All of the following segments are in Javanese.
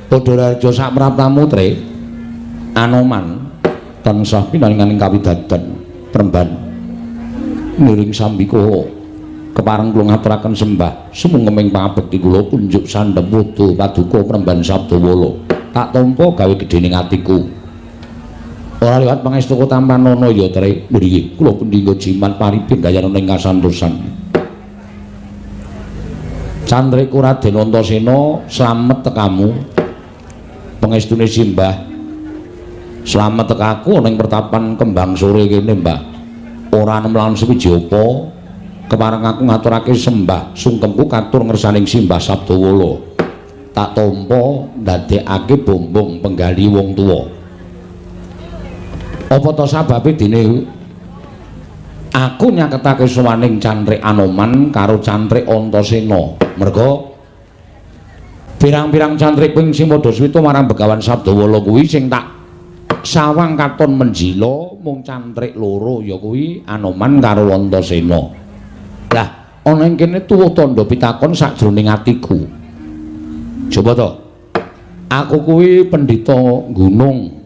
Padha raja sak praptamu tre Anoman tansah pinanganing kawidadan Premban miring sambika kepareng kula ngaturaken sembah sumenging pangabekti kula kunjuk sandhep wudu paduka Premban Sabdawala tak tampa gawe gedhening atiku ora liwat pangestu Tampanana ya tre mriki kula pendhingga jimat paripin gayaning ing kasantosan Candriku Raden Antasena slamet tekamu pangestune simbah slamet tekaku ning pertapan Kembang Sore kene Mbah ora nemlan suwiji apa kepareng aku ngaturake sembah sungkemku katur ngersaning simbah Sabdawala tak tampa ndadekake bombong penggali wong tuwa apa to sababe dene aku nyaketake suwaning Candrik Anoman karo Candrik Antasena merga pirang-pirang cantrik ping sing padha swita marang Begawan Sabdawala kuwi sing tak sawang katon menjila mung cantrik loro ya kuwi Anoman karo Antasena. Lah ana ing kene tuwuh tandha pitakon sakjroning atiku. Coba to. Aku kuwi pendhita gunung.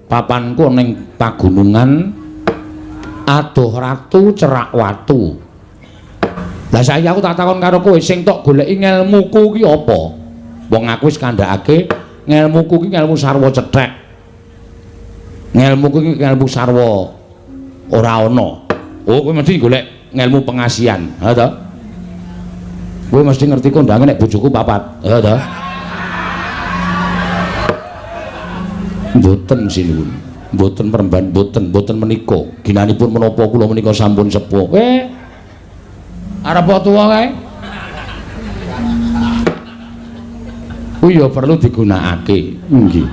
Papanku ning pagunungan adoh ratu cerak watu. Lah saya aku tak takon karo kowe sing tok goleki ngelmuku ki apa? Wong aku wis kandhakake ngelmuku ki ngelmu sarwa cethek. Ngelmuku ki ngelmu sarwa ora ana. Oh kowe mesti golek ngelmu pengasihan, ha to? Kowe mesti ngerti kondange nek bojoku papat, ha to? Mboten sinuwun. Mboten Premban, mboten menika. Ginanipun menapa kula menika sampun sepuh. Arep tuwa kae? Ya perlu digunakake. Nggih.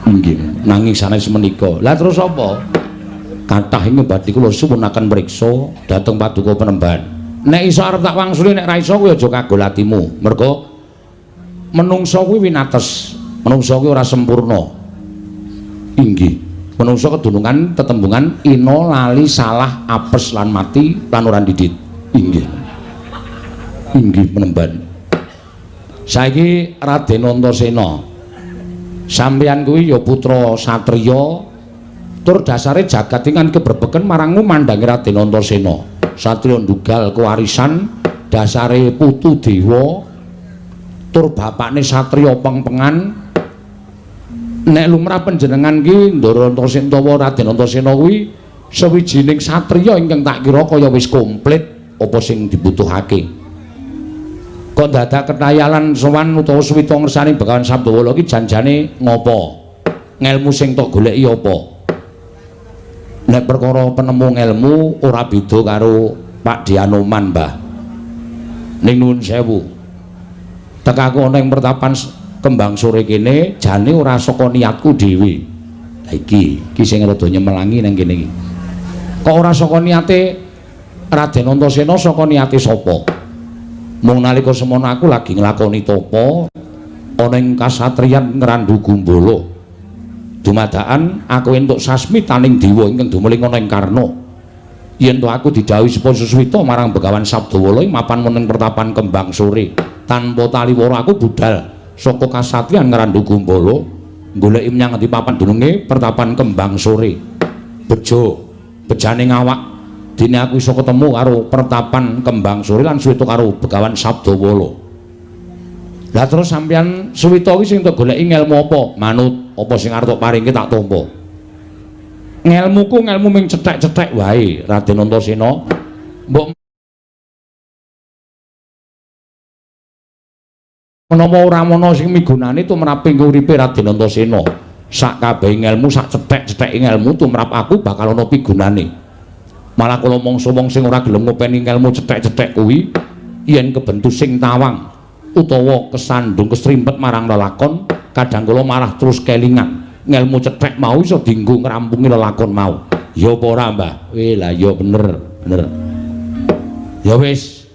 Nggih. Nanging sanes menika. Lah terus apa? Kathah ing badhe kula suwunaken mriksa dhateng Paduka Penemban. Nek iso arep tak wangsuli nek ra iso kuwi aja kagol atimu. Merga menungsa kuwi winates. Menungsa kuwi ora sempurna. Inggih. Menungsa kedunungan tetembungan ina lali salah apes lan mati lan ora didit. Inggih. Inggih Penemban. Saiki Raden Antasena sampeyan kuwi ya putra satriya tur dasare jagat ingkang keberbeken marang mandangi Raden Antasena satriya ndugal kewarisan dasare putu dewa tur bapakne satriya pengpengan nek lumrah panjenengan ki Ndara Antasena utawa Raden Antasena kuwi sawijining satriya ingkang tak kira kaya wis komplit apa sing dibutuhake kok dadak ketayalan sowan utawa suwita ngersani Begawan Sabdawala iki janjane ngopo? Ngelmu sing tok goleki apa? Nek perkara penemu ngelmu ora beda karo Pak Dianoman, Mbah. Ning nuwun sewu. Tekaku ana ing pertapan Kembang Sore kene jane ora saka niatku dhewe. Lah iki sing rada nyemelangi nang kene iki. Kok ora saka niate Raden Antasena saka niate sapa? Mung nalika semono aku lagi nglakoni tapa ana ing kasatriyan Ngrandu Gumbala. Dumadakan aku entuk sasmitaning dewa ingkang dumuling ana ing Karna. Yen to aku didhawuhi sapa suswita marang Begawan Sabdawala mapan meneng pertapan Kembang Sore, tanpa taliwara aku budal saka kasatriyan Ngrandu Gumbala goleki menyang ngendi papan dununge pertapan Kembang Sore. Bejo, bejane awak dene aku iso ketemu karo pertapan Kembang Sore lan suwita karo Begawan Sabdawala. Lah terus sampeyan suwita iki sing tak goleki ngelmu apa? Manut apa sing arep tak paringke tak tampa. Ngelmuku ngelmu ming cethek-cethek wae, Raden Antasena. Mbok menapa ora ana sing migunani tumrap uripe Raden Antasena. Sak kabeh ngelmu, sak cethek-cetheke ngelmu tumrap aku bakal ana pigunane. Malah kula mangsa wong sing ora gelem ngopeni ngelmu cethek-cethek kuwi yen kebentu sing tawang utawa kesandung kesrimpet marang lelakon kadang kula malah terus kelingan ngelmu cethek mau iso dienggo ngrampungi lelakon mau. Ya apa ora, Mbah? Lah ya bener. Ya wis.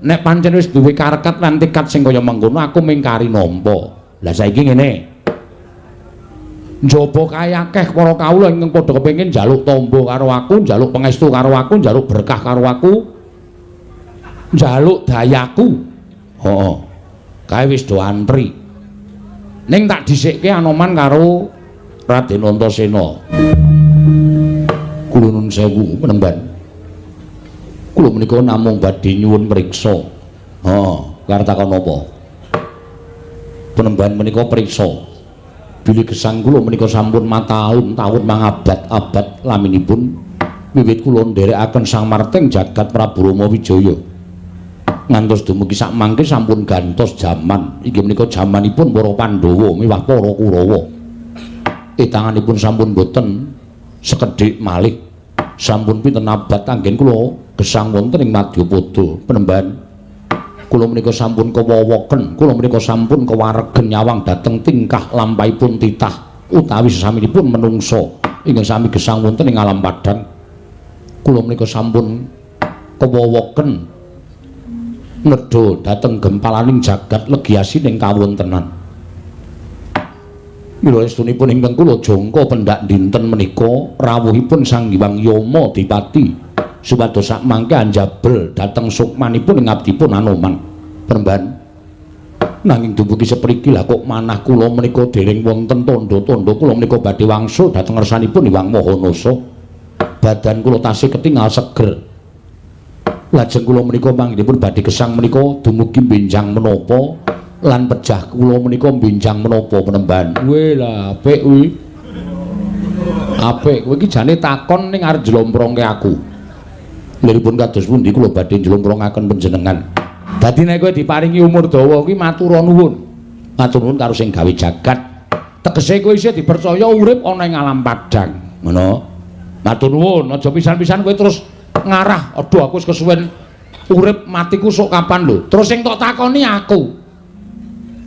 Nek pancen wis duwe karekat lan tekad sing kaya mengkono aku mingkari nampa. Lah saiki ngene. Njaba kae akeh para kawula ingkang padha kepengin njaluk tamba karo aku, njaluk pangestu karo aku, njaluk berkah karo aku, njaluk dayaku. Kae wis do antri. ning tak dhisikke Anoman karo Raden Antasena. Kula nuwun sewu Penemban. Kula menika namung badhe nyuwun mriksa. Karo takon apa? Penemban menika priksa. Bilih gesang kula menika sampun mataun-taun mangabad-abad laminipun wiwit kula nderekaken Sang Marteng jagat Prabu Rama Wijaya. Ngantos dumugi sak mangke sampun gantos jaman. Inggih menika jamanipun para Pandhawa miwah para Kurawa. Tanganipun sampun boten sekedhik malih. Sampun pinten abad anggen kula gesang wonten ing Madyapada. Penemban kula menika sampun kewowoken, kula menika sampun kewaregen nyawang dhateng tingkah lampahipun titah utawi sesaminipun menungsa ingkang sami gesang wonten ing alam padhang. Kula menika sampun kewowoken nedha dhateng gempalaning jagat legiasining kawontenan. Mila estunipun ingkang kula jangka pendak dinten menika rawuhipun Sang Hyang Yama Dipati supados sak mangke anjabel dhateng sukmanipun ing abdipun Anoman. Penemban nanging dumugi sepriki lah kok manah kula menika dereng wonten tandha-tandha kula menika badhe wangsul dhateng ngersanipun Hyang Mahanasa. Badan kula tasih ketingal seger. Lajeng kula menika manggenipun badhe gesang menika dumugi benjang menapa lan pejah kula menika benjang menapa Penemban. Weh lah apik kuwi. Apik kowe iki jane takon ning arep njlomprongke aku. Liripun kados pundi kula badhe njlomprongaken panjenengan. Dadi nek kowe diparingi umur dawa kuwi matur nuwun. Matur nuwun karo sing gawe jagat. Tegese kowe isih dipercaya urip ana ing alam padhang. Ngono. Matur nuwun, aja pisan-pisan kowe terus ngarah. Aduh aku wis kesuwen urip matiku sok kapan lho. Terus sing tok takoni aku.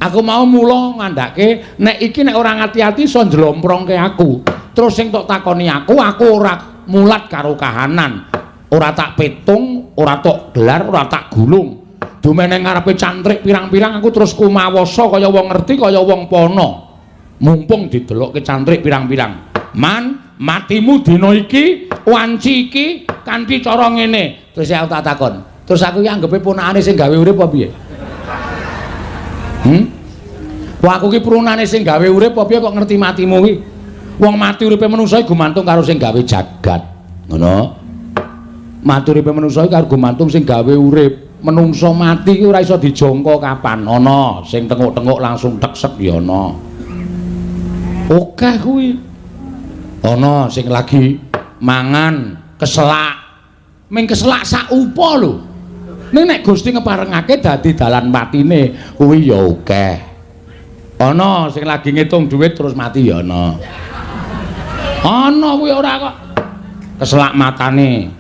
Aku mau mula ngandhake nek iki nek ora ngati-ati iso njlomprongke aku. Terus sing tok takoni aku ora mulat karo kahanan. Ora tak petung, ora tok gelar, ora tak gulung. Dumene ngarepe cantrik pirang-pirang aku terus kumawasa kaya wong ngerti kaya wong pono. Mumpung didelokke cantrik pirang-pirang. Man, matimu dina iki, wanci iki kanthi cara ngene. Terus aku tak takon. Terus aku iki anggepe ponakane sing gawe urip apa piye? Wah aku ki prunane sing gawe urip apa piye kok ngerti matimu ki? Wong mati uripe manungsa gumantung karo sing gawe jagat. Ngono. Mati uripe manungsa karo gumantung sing gawe urip. Menungsa mati ki ora iso dijangka kapan. Ana sing tenguk-tenguk langsung teksek ya ana. Akeh kuwi. Ana sing lagi mangan keselak. Ming keselak sak upa lho. Ning nek Gusti ngeparengake dadi dalan matine kuwi ya akeh. Ana sing lagi ngitung dhuwit terus mati ya ana. Ana kuwi ora kok. Keselak matane.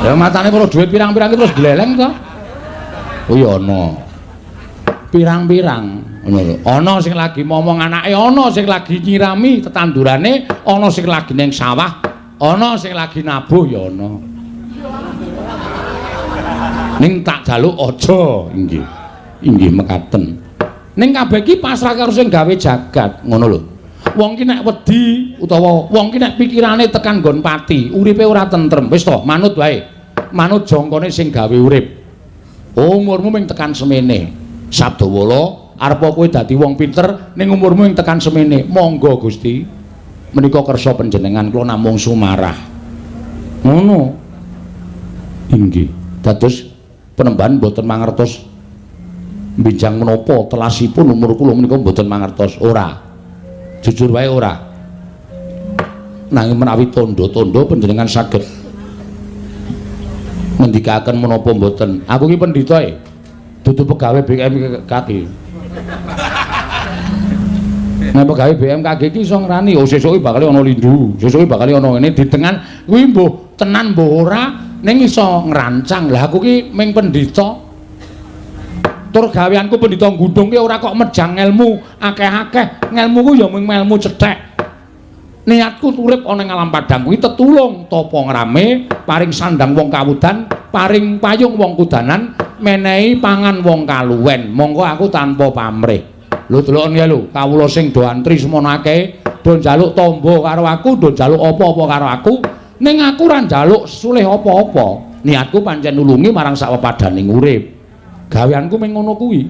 Ya matane karo dhuwit pirang-pirang terus gleleng to. Kuwi ana. Pirang-pirang ngono lho. Ana sing lagi momong anake, ana sing lagi nyirami tetandurane, ana sing lagi ning sawah, ana sing lagi nabuh ya ana. Ning tak jaluk aja inggih. Inggih mekaten. Ning kabeh iki pasrah karo sing gawe jagat, ngono lho. Wong ki nek wedi utawa wong ki nek pikirane tekan nggon pati, uripe ora tentrem. Wis to, manut wae. Manut jangkane sing gawe urip. Umurmu mung tekan semene. Sabdawala arep kowe dadi wong pinter ning umurmu mung tekan semene. Monggo Gusti. Menika kersa panjenengan kula namung sumarah. Ngono. Inggih. Dados Penemban mboten mangertos benjang menapa telasipun umur kula menika mboten mangertos. Ora. Jujur wae ora. Nanging menawi tandha-tandha panjenengan saged ngendikaken menapa mboten. Aku iki pendhita dudu pegawai BMKG. Nek pegawai BMKG iki iso ngrani, oh sesuk bakal ana lindu, sesuk bakal ana ngene ditengan kuwi mbuh tenan mbuh ora ning iso ngrancang. Lah aku ki ming pendhita. Tur gaweanku pendhita ngundung ki ora kok mejang ilmu akeh-akeh. Ngelmuku ya mung ilmu cethek. Niatku urip ana ing alam padhang kuwi tetulung tapa ngrame, paring sandang wong kawudan, paring payung wong kudanan, menehi pangan wong kaluwen. Monggo aku tanpa pamrih. Lho delokon ya lho, kawula sing do antri semono akeh, do njaluk tamba karo aku, do njaluk apa-apa karo aku, ning aku ora njaluk sulih apa-apa. Niatku pancen nulungi marang sak pepadaning urip. Gaweanku mung ngono kuwi.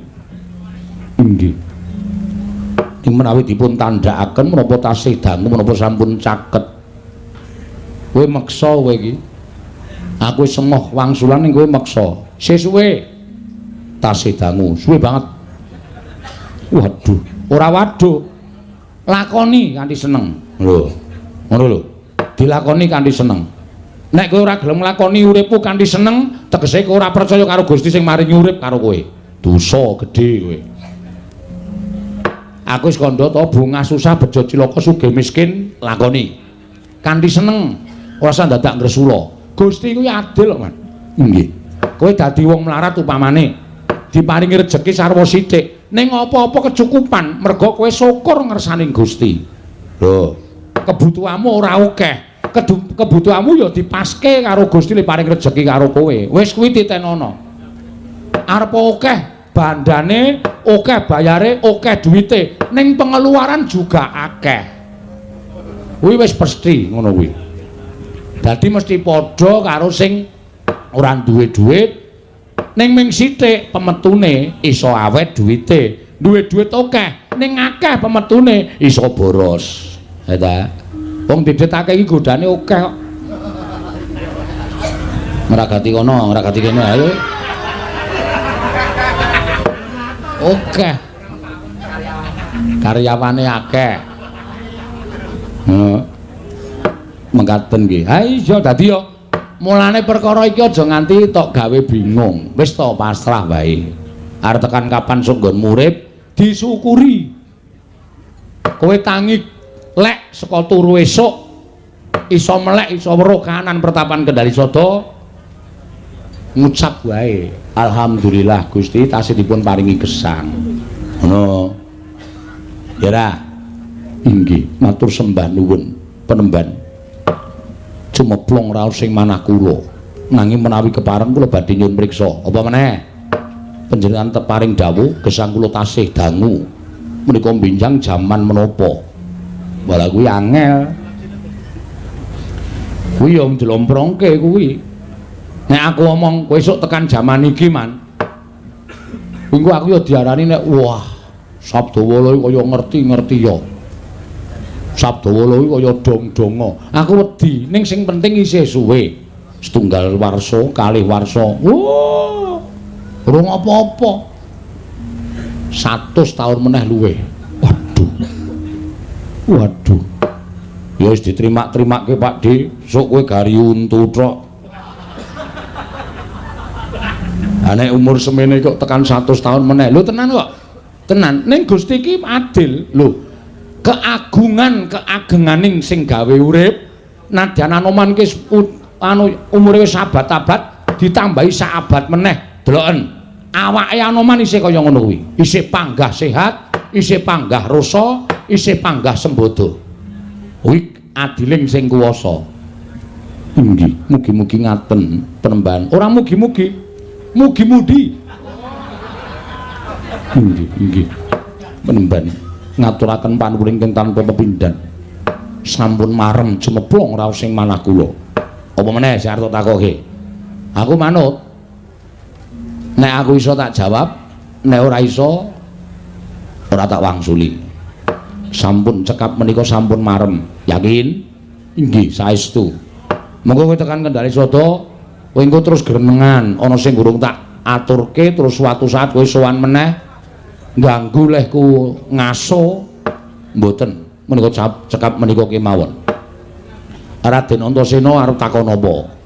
Inggih. Ing menawi dipun tandhakaken menapa tasih dangu menapa sampun caket. Kowe meksa kowe iki. Aku wis semoh wangsulan ning kowe meksa. Sesuwe tasih dangu, suwe banget. Waduh, ora waduh. Lakoni kanthi seneng. Lho. Ngono lho. Dilakoni kanthi seneng. Nek kowe ora gelem nglakoni uripmu kanthi seneng, tegese kowe ora percaya karo Gusti sing maringi urip karo kowe. Dosa gedhe kowe. Aku wis kandha to bungah susah bejo cilaka sugih miskin lakoni. Kanthi seneng, ora usah dadak ngresula. Gusti kuwi adil kok, Man. Nggih. Kowe dadi wong melarat upamane diparingi rejeki sarwa sithik, ning apa-apa kecukupan merga kowe syukur ngersani Gusti. Lho, kebutuhanmu ora akeh. Kebutuhanmu ya dipaske karo Gusti le paring rejeki karo kowe. Wis kuwi titenono. Arep akeh bandane, akeh bayare, akeh duwite, ning pengeluaran juga akeh. Kuwi wis pasti ngono kuwi. Dadi mesti padha karo sing ora duwe dhuwit, ning ming sithik pemetune iso awet duwite. Duwe dhuwit akeh, ning akeh pemetune iso boros. Ha ta? Wong didhetake iki godane akeh kok. Ngragati kono, ngragati kene ayo. Akeh. Karyawane akeh. Mengkaten nggih. Ha iya dadi yo mulane perkara iki aja nganti tok gawe bingung. Wis to pasrah wae. Arep tekan kapan sok nggon murid disyukuri. Kowe tangi lek saka turu esuk iso melek iso weruh kahanan pertapan Kendari Sada ngucap wae alhamdulillah Gusti tasih dipun paringi gesang ngono ya ra inggih matur sembah nuwun penemban cumeplong raos sing manah kula nanging menawi kepareng kula badhe nyuwun priksa apa meneh panjenengan teparing dawuh gesang kula tasih dangu menika benjang jaman menapa. Malah kuwi angel. Kuwi yo njlomprongke kuwi. Nek aku omong kowe esuk tekan jaman iki, Man. Engko aku yo diarani nek wah, Sabdawala kaya ngerti-ngerti yo. Sabdawala kaya dong-donga. Aku wedi, ning sing penting isih suwe. Setunggal warsa, kalih warsa. Wah. Urung apa-apa. 100 tahun meneh luwih. Waduh. Ya wis diterima-terimake Pak D. Sok kowe gari untu tok. Nek umur semene kok tekan 100 tahun meneh. Lho tenan kok. Tenan. Ning Gusti iki adil. Lho. Keagenganing sing gawe urip nadyan Anoman ki umure wis abad-abad ditambahi sak abad meneh. Deloken. Awake Anoman isih kaya ngono kuwi. Isih panggah sehat, isih panggah rasa, isih panggah sembodo. Kuwi adiling sing kuwasa. Inggih, mugi-mugi ngaten penemban. Ora mugi-mugi, mugi-mudi. Inggih. Penemban ngaturaken panuwun ingkang tanpa pepindhan. Sampun marem cemeplong raos sing manah kula. Apa meneh sing arep takoke? Aku manut. Nek aku iso tak jawab, nek ora iso ora tak wangsuli. Sampun cekap menika sampun marem. Yakin? Inggih, saestu. Monggo kowe tekan Kendari Sada, kowe engko terus grenengan, ana sing gurung tak aturke terus suatu saat kowe sowan meneh ganggu lehku ngaso mboten. Menika cekap menika kemawon. Raden Antasena arep takon apa?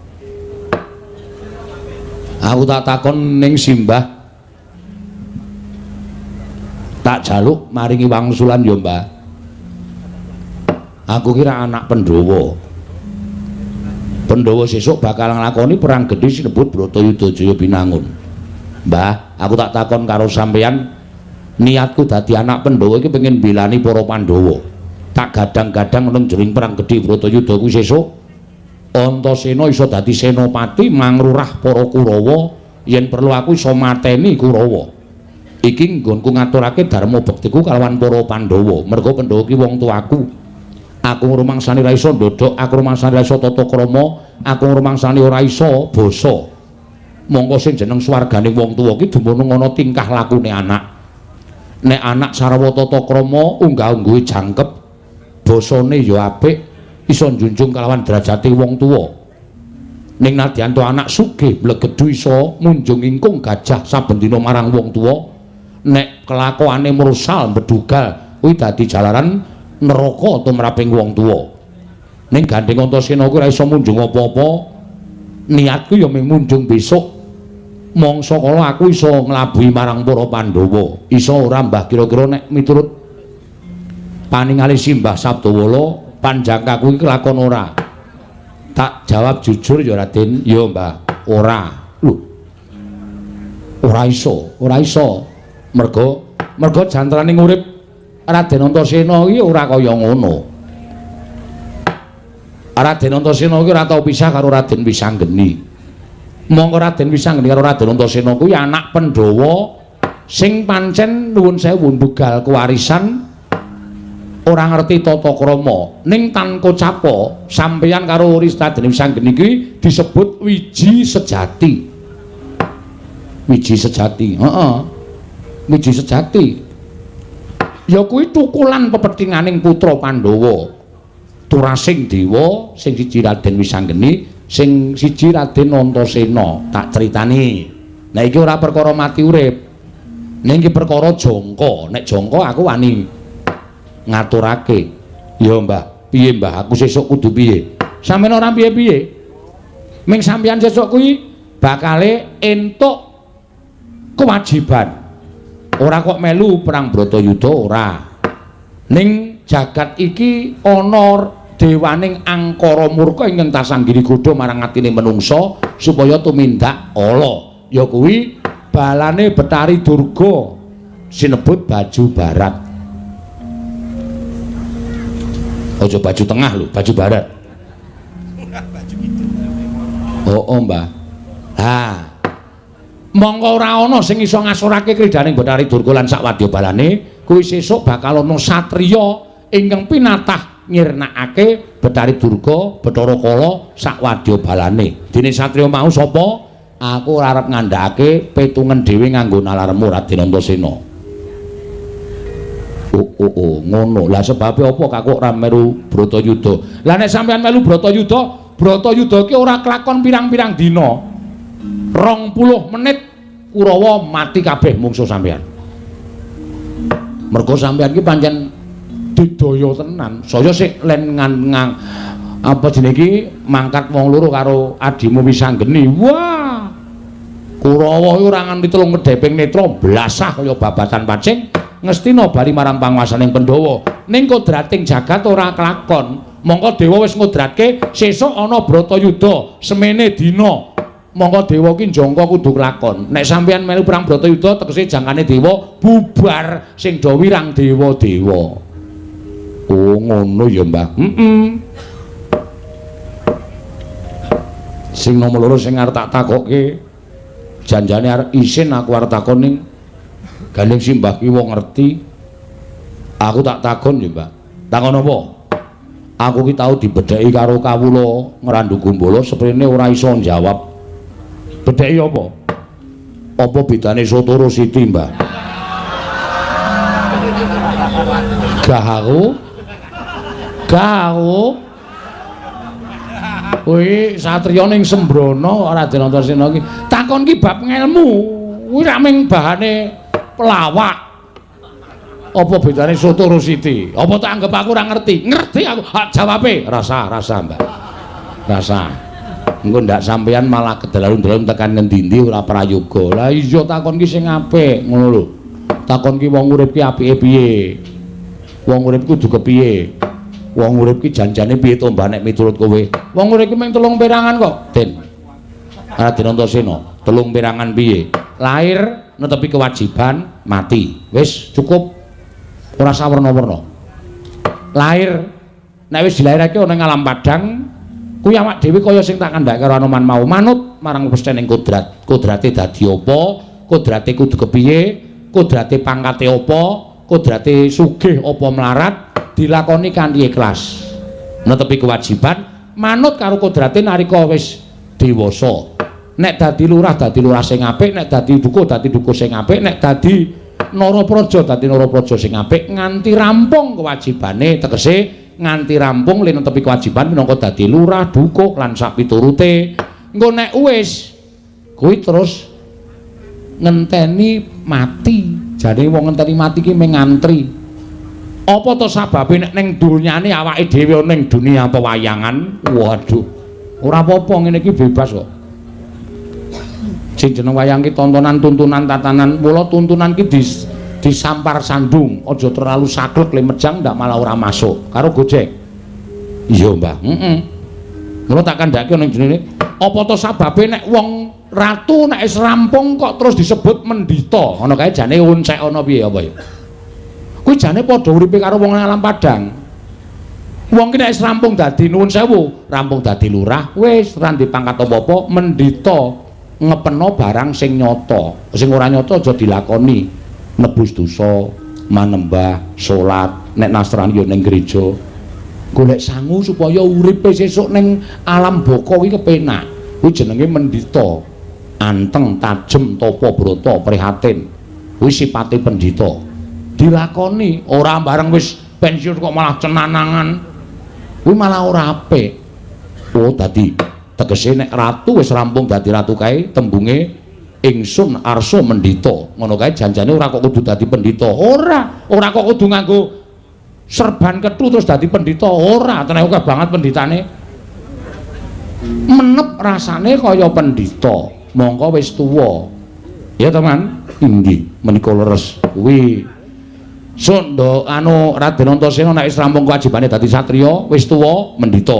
Aku tak takon ning simbah tak jaluk maringi wangsulan ya Mbah. Aku kira anak Pandhawa. Pandhawa sesuk bakal nglakoni perang gedhe sinebut Bratayuda Jaya Binangun. Mbah, aku tak takon karo sampeyan niatku dadi anak Pandhawa iki pengen belani para Pandhawa. Tak gadang-gadang nang jering perang gedhe Bratayuda kuwi sesuk Antasena iso dadi senopati mangrurah para Kurawa yen perlu aku iso mateni Kurawa. Iki nggonku ngaturake dharma bektiku kalawan para Pandhawa. Merga Pandhawa ki wong tuaku. Aku ngrumangsani ra iso ndodhok, aku ngrumangsani ra iso tata krama, aku ngrumangsani ora iso basa. Mongko sing jeneng swargane wong tuwa ki dumunung ana tingkah lakune anak. nek anak Sarwa Tatakrama unggah-ungguhe jangkep basane ya apik iso njunjung kalawan derajate wong tuwa ning nadyan to anak sugih mlegedhu iso munjung ingkung gajah saben dina marang wong tuwa nek kelakuane mursal bedugal kuwi dadi jalaran neraka tumraping wong tuwa ning Gandeng Antasena kuwi ora iso munjung apa-apa niatku ya mung munjung besok mangsa kala aku iso nglabuhi marang para Pandhawa iso ora Mbah kira-kira nek miturut paningali Simbah Sabdawala panjangkaku iki kelakon ora tak jawab jujur ya Raden ya Mbah ora lho ora iso mergo jantraning urip Raden Antasena iki ora kaya ngono Raden Antasena iki ora tau pisah karo Raden Wisanggeni monggo Raden Wisanggeni karo Raden Antasena kuwi anak Pandhawa sing pancen nuwun sewu mbugal kewarisan ora ngerti tata krama ning tan kocapa sampeyan karo Raden Wisanggeni iki disebut wiji sejati wiji sejati ya kuwi tukulan pepetinganing putra Pandhawa Turasing Dewa sing siji Raden Wisanggeni sing siji Raden Antasena tak critani nah iki ora perkara mati urip ning iki perkara jangka nek jangka aku wani ngaturake ya Mbah piye Mbah aku sesuk kudu piye sampeyan ora piye-piye ming sampeyan sesuk kuwi bakale entuk kewajiban ora kok melu perang Bratayuda ora ning jagat iki ana dewaning angkara murka ingkang tasanggiri godha marang atine menungsa supaya tumindak ala ya kuwi balane Betari Durga sinebut baju barat aja baju tengah lho baju barat oh Mbah mongko ora ana sing iso ngasurake kridaning Betari Durga lan sakwadya balane kuwi sesuk bakal ana satriya ingkang pinatah nyirnakake Betari Durga Bathara Kala sakwadya balane dene satriya mau sapa aku ora arep ngandhakake petungen dhewe nganggo nalarmu Raden Antasena ngono lah sebabe apa kakuk ora melu Bratayuda lah nek sampeyan melu Bratayuda ki ora kelakon pirang-pirang dina 20 menit Kurawa mati kabeh mungsuh sampeyan mergo sampeyan ki pancen didaya tenan saya sik len apa jenenge iki mangkat wong loro karo adimu Wisanggeni wah Kurawa ora nganti telung ngedheping netra blasah kaya babatan pacing ngestina bali marang panguwasaning Pandhawa ning kodrating jagat ora kelakon mongko dewa wis ngudratke sesuk ana Bratayuda semene dina mongko dewa ki njangka kudu kelakon nek sampeyan melu perang Bratayuda tegese jangkane dewa bubar sing do wirang dewa-dewa oh ngono ya Mbah sing nomor loro sing arep tak takokke janjane arep isin aku arep takon ning Gandeng Simbah ki wong ngerti aku tak takon ya Mbak takon apa aku ki tau dibedheki karo kawula ngrandu Gumbala seprene ora iso njawab bedheki apa bedane soto Siti Mbah gahaku kuwi satriya ning Sembrono Raden Antasena ki takon ki bab ngelmu kuwi ra mung bahane pelawak apa bedane soto Siti apa tak anggap aku ora ngerti aku jawabe rasa Mbak rasa engko ndak sampeyan malah kedalalun-dalalun tekan ngendi-endi ora prayoga lah iya takon ki sing apik ngono lho takon ki wong urip ki apike piye wong urip kudu kepiye wong urip ki janjane piye to Mbak nek miturut kowe wong urip ki mung 3 perangan kok Den Raden Antasena 3 perangan piye lahir netepi kewajiban mati wis cukup ora sawerna-werna lahir nek wis dilahirake ana ing alam padang kuwi awak dhewe kaya sing tak kandhake karo Anoman mau manut marang pestening kodrate dadi apa kodrate kudu kepiye kodrate pangkate apa kodrate sugih apa melarat dilakoni kanthi ikhlas netepi kewajiban manut karo kodrate nalika wis dewasa nek dadi lurah sing apik nek dadi dukuh sing apik nek dadi Narapraja dadi Narapraja sing apik nganti rampung kewajibane, tegese nganti rampung len netepi kewajiban minangka dadi lurah, dukuk lan sak piturute. Engko nek wis kuwi terus ngenteni mati. Jane wong ngenteni mati ki mung ngantri. Apa to sababe nek ning donyane awake dhewe ning dunia pewayangan? Waduh. Ora apa-apa ngene iki bebas kok. Sing jeneng wayang ki tontonan, tuntunan, tatanan. Mula tuntunan ki disampar sandung, aja terlalu saklek le mejang ndak malah ora masuk karo Gojek. Iya, Mbah. Mula tak kandhake ning jenenge apa to sababe nek wong ratu nek wis rampung kok terus disebut mendita. Ngono kae jane unsek ana piye apa ya? Kuwi jane padha uripe karo wong alam padang. Wong ki nek wis rampung dadi nuwun sewu, rampung dadi lurah, wis ora ndek pangkat apa-apa, mendita ngepeno barang sing nyata. Sing ora nyata aja dilakoni. Nebus dosa, manembah, salat, nek Nasrani ya ning gereja. Golek sangu supaya uripe sesuk ning alam baka kuwi kepenak. Kuwi jenenge mendita. Anteng, tajem, tapa brata, prihatin. Kuwi sipate pendhita. Dilakoni ora bareng wis pensiun kok malah cenanangan. Kuwi malah ora apik. Oh dadi tegese nek ratu wis rampung dadi ratu kae tembunge ingsun arsa mendhita. Ngono kae janjane ora kok kudu dadi pendhita. Ora kok kudu nganggo serban kethu terus dadi pendhita. Ora, tenan akeh banget pendhitane. Menep rasane kaya pendhita. Mongko wis tuwa. Ya, teman. Inggih, menika leres kuwi Sunda Raden Antasena nek wis rampung kewajibane dadi satriya, wis tuwa mendhita.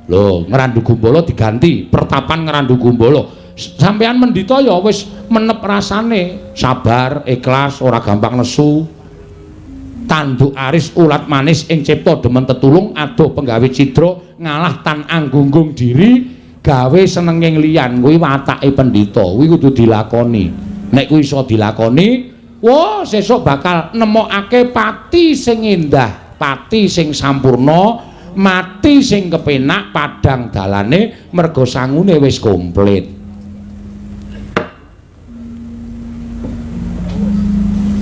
Lho, Ngrandu Gumbala diganti pertapan Ngrandu Gumbala. Sampeyan mendhita ya wis menep rasane, sabar, ikhlas, ora gampang nesu. Tanduk aris ulat manis ing cipta demen tetulung, adoh penggawe cidra, ngalah tan anggunggung diri, gawe senenging liyan. Kuwi watake pendhita, kuwi kudu dilakoni. Nek kuwi iso dilakoni, wah, sesuk bakal nemokake pati sing indah, pati sing sampurna, mati sing kepenak, padang dalane merga sangune wis komplit.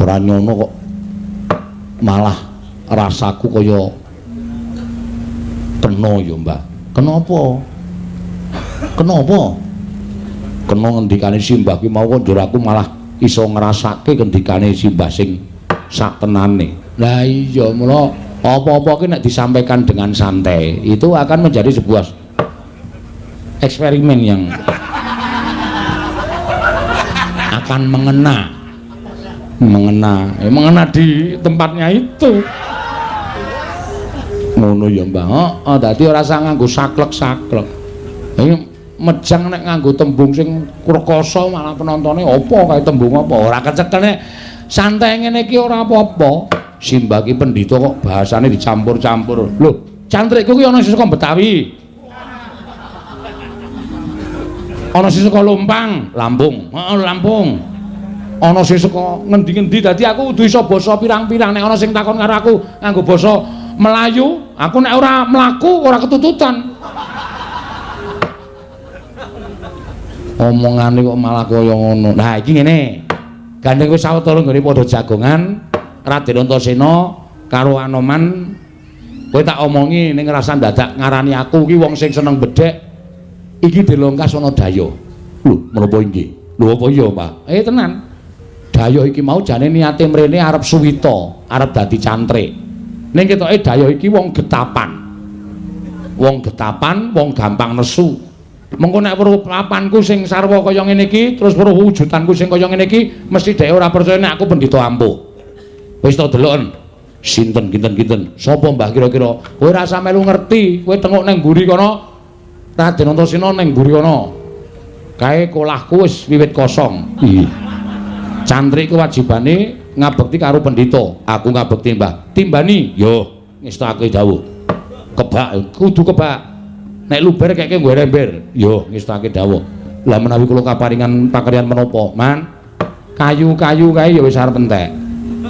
Ora nyono kok malah rasaku kaya kena ya, Mbah. Kenapa? Kenapa? Kena ngendikane Simbah ki mau kok njur aku malah iso ngrasake kendikane Simbah sing sak tenane. Lah iya, mula apa-apa ki nek disampaikan dengan santai itu akan menjadi sebuah eksperimen yang akan mengena di tempatnya itu. Ngono ya, Mbah. Heeh, dadi ora usah nganggo saklek-saklek. Iki mejang nek nganggo tembung sing rekoso malah penontone apa kae tembung apa ora kecekel santai ngene iki ora apa-apa. Simbah ki pendhita kok bahasane dicampur-campur. Lho, cantrikku ki ana sing saka Betawi. Ana sing saka Lumpang, Lampung. Heeh, Lampung. Ana sing saka ngendi-ngendi dadi aku kudu iso basa pirang-pirang. Nek ana sing takon karo aku nganggo basa Melayu, aku nek ora mlaku ora ketututan. Omongane kok malah kaya ngono. Nah, iki ngene. Gandeng wis sawetara nggone padha jagongan, Raden Antasena karo Anoman. Kowe tak omongi ning ngrasa dadak ngarani aku ki wong sing seneng bedhek. Iki dilongkas ana daya. Lho, menapa inggih? Lho apa iya, Pak? Tenan. Daya iki mau jane niate mrene arep suwita, arep dadi cantrik. Ning ketoke daya iki wong getapan. Wong getapan, wong gampang nesu. Mengko nek weruh papanku sing sarwa kaya ngene iki, terus weruh wujudanku sing kaya ngene iki, mesti dhek ora percaya nek aku pendhita ampuh. Wis to deloken. Sinten kinten-kinten? Sapa Mbah kira-kira? Kowe ora usah melu ngerti, kowe tengok nang mburi kono. Raden Antasena nang mburi kono. Kae kolahku wis wiwit kosong. Cantrik kewajibane ngabekti karo pendhita. Aku ngabekti Mbah. Timbani, yo ngestake dawuh. Kebak, kudu kebak. Nek luber keke nggo rember, yo ngestake dawuh. Lah menawi kula kaparingan pakaryan menapa, Man? Kayu-kayu kae ya wis arep entek.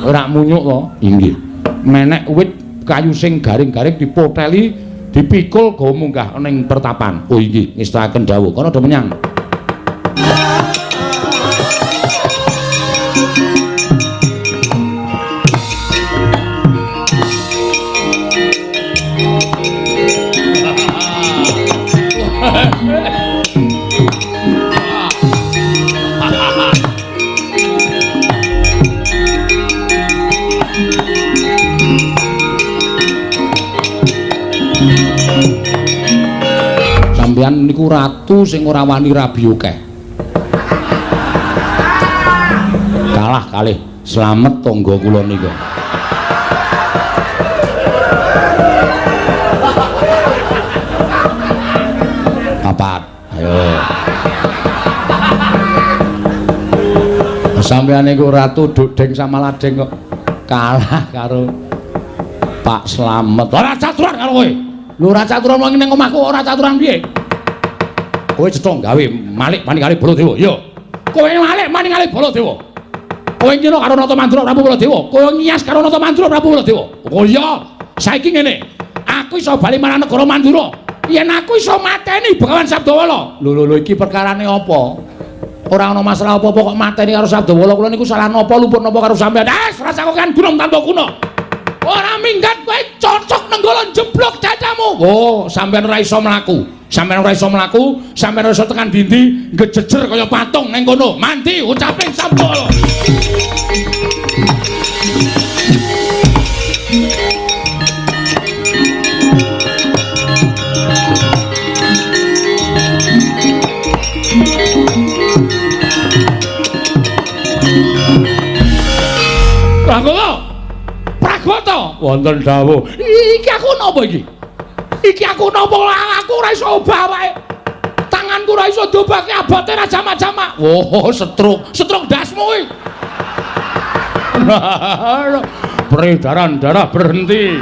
Ora munyuk to? Inggih. Menek wit kayu sing garing-garing dipoteli, dipikul go munggah ning pertapan. Oh inggih, ngestaken dawuh. Kono do menyang. sampeyan niku ratu sing ora wani rabi akeh. Kalah kalih slamet tangga kula niku. Papat. Ayo. Sampeyan niku ratu Dudeng sama Ladeng kok kalah karo Pak Slamet. Ora caturan karo kowe. Lho ora caturan wong ning omahku ora caturan piye? Kowe cetha gawe Malik Maningalih Baladewa. Yo. Kowe Malik Maningalih Baladewa. Kowe ngira karo Nata Mandura Prabu Baladewa. Kowe ngiyas karo Nata Mandura Prabu Baladewa. Oh iya. Saiki ngene. Aku iso bali marang negara Mandura. Yen aku iso mateni Begawan Sabdawala. Lho iki perkarane apa? Ora ana masalah apa-apa kok mateni karo Sabdawala. Kula niku salah napa luput napa karo sampeyan. Ora sakokan gunung tanpa kuna. Ora minggat kowe cocok nenggala jeblok dadamu. Oh, sampeyan ora iso mlaku. Sampeyan ora iso mlaku, sampeyan ora iso tekan dindi, ngejejer kaya patung ning kono. Mandi ucaping Sabdawala. Pragoto wonten dawuh. Iki aku napa iki? Iki aku napa aku ora iso obah wae. Tanganku ora iso dobake abote ra jamak-jamak. Oh, setruk dasmu iki. Peredaran darah berhenti.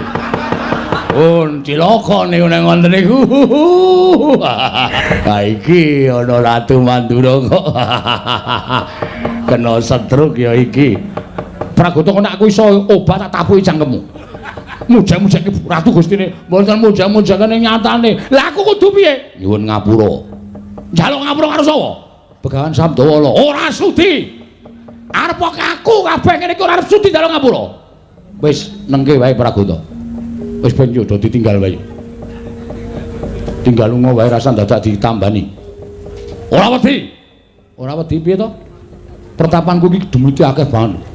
Cilaka niku nang wonten niku. Ha iki ana Ratu Mandura kok. Kena setruk ya iki. Pragoto kok nek aku iso obat tak tapuhi cangkemmu. Muja-muja iki Ratu Gustine, mboten muja-muja kene nyatane. Lah aku kudu piye? Nyuwun ngapura. Njaluk ngapura karo sapa? Begawan Sabdawala. Ora sudi. Arep aku kabeh ngene iki ora sudi njaluk ngapura. Wis nengke wae Pragoto. Wis ben yo do ditinggal wae. Tinggal lunga wae rasa dadak ditambani. Ora wedi. Ora wedi piye to? Pertapanku iki demite akeh banget.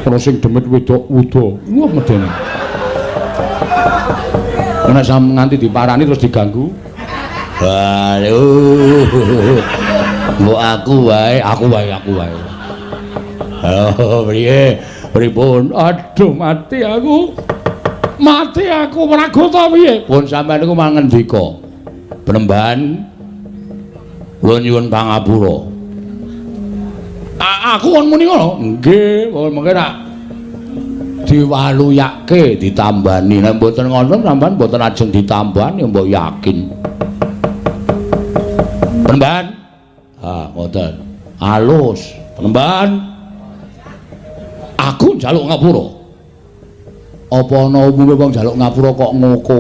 Ana sing demit wedok wuda. Wah medene. Nek sam nganti diparani terus diganggu. Waduh. Mbok aku wae. Oh, piye? Pripun? Aduh, mati aku. Pragoto piye? Pun sampeyan niku mangendika. Penemban kula nyuwun pangapura. Aku kon muni ngono. Nggih, mengke nak diwaluyake ditambani. Nek mboten ngono sampean mboten ajeng ditambani mbok yakin. Penemban. Ngoten. Alus. Penemban. Aku njaluk ngapura. Apa ana umume wong njaluk ngapura kok ngoko?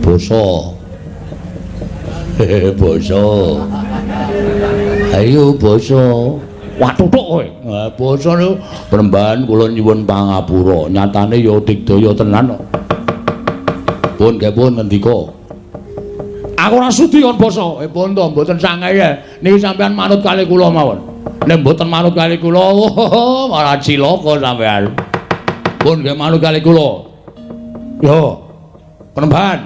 Basa. Basa. Ayo basa. Wah tutuk kowe. Basa niku Penemban kula nyuwun pangapura. Nyatane ya digdaya tenan kok. Pun nggih pun ngendika. Aku ora sudi kon basa. Pun to mboten sangae. Niki sampean manut kalih kula mawon. Nek mboten manut kalih kula, malah cilaka sampean. Pun nggih manut kalih kula. Yo. Penemban.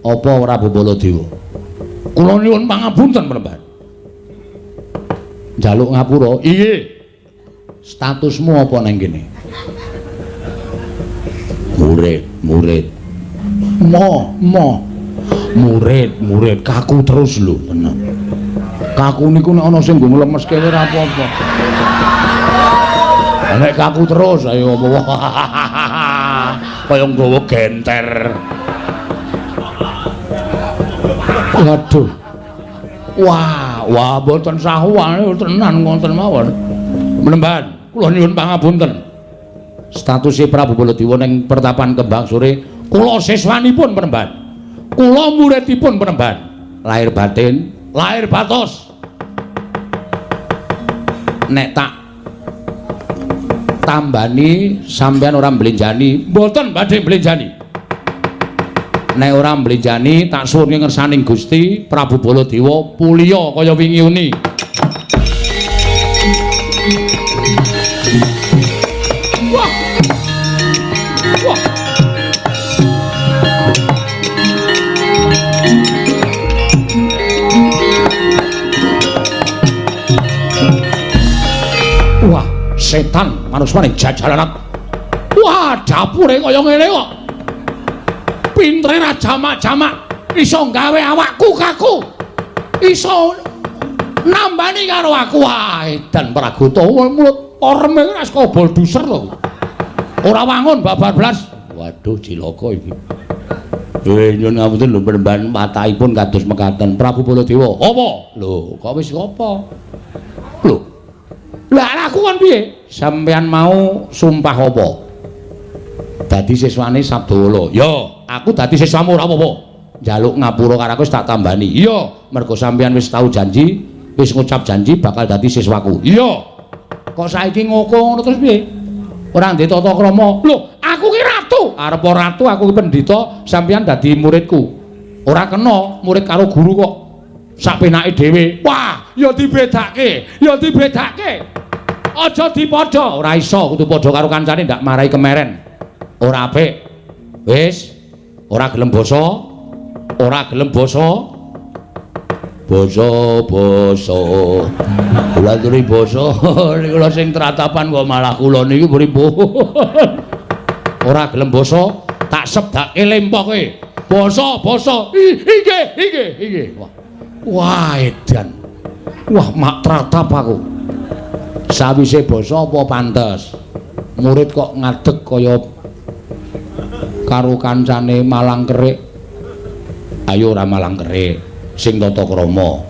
Apa Prabu Baladewa? Kula nyuwun pangapunten Penemban. Njaluk ngapura. Iye. Statusmu apa nang kene? Murid. Murid. Kaku terus lho, tenan. Kaku niku nek ana sing nggo lemes kene ora apa-apa. Nek kaku terus ayo apa. Kaya nggawa genter. Waduh. Wah, mboten sahuwane tenan wonten mawon. Penemban, kula nyuwun pangapunten. Statusé Prabu Baladewa ning Pertapan Kembang Sore, kula siswanipun Penemban. Kula muridipun Penemban. Lahir batin, lahir batos. Nek tak tambani sampean ora mblenjani, mboten badhe mblenjani. Nek ora mblenjani tak suwun ngersaning Gusti Prabu Baladewa puliya kaya wingi uni. Wah. Wah, setan manusane jajalan. Wah, dapure kaya ngene kok. Pintere ra jamak-jamak iso gawe awakku kaku. Iso nambani karo aku. Wah, edan Pragoto mulut orme ora skobol duser lho. Ora wangun babar blas. Waduh, cilaka iki. Nyun ngapunten lho penemban matahipun kados mekaten Prabu Baladewa. Apa? Lho, kok wis apa? Lho. Lah aku kon piye? Sampeyan mau sumpah apa? Dadi siswane Sabdawala. Ya, aku dadi siswamu ora apa-apa. Njaluk ngapura karo aku wis tak tambani. Iya, mergo sampeyan wis tau janji, wis ngucap janji bakal dadi siswaku. Iya. Kok saiki ngono terus piye? Ora ndek tata krama. Lho, aku ki ratu. Arep ratu aku ki pendhita, sampeyan dadi muridku. Ora kena murid karo guru kok. Sak penake dhewe. Wah, ya dibedake. Ya dibedake. Aja dipadha. Ora iso kudu padha karo kancane ndak marahi kemeren. Ora apik. Wis, ora gelem basa. Ora gelem basa. Basa. Kula aturi basa niku lho sing tratapan kok malah kula niki pripun. Ora gelem basa, tak sebdake lempoke. Basa. Inggih. Wah, edan. Wah, mak tratap aku. Sawise basa apa pantes? Murid kok ngadeg kaya karo kancane malang kerik. Ayo ora malang kerik, sing tata krama.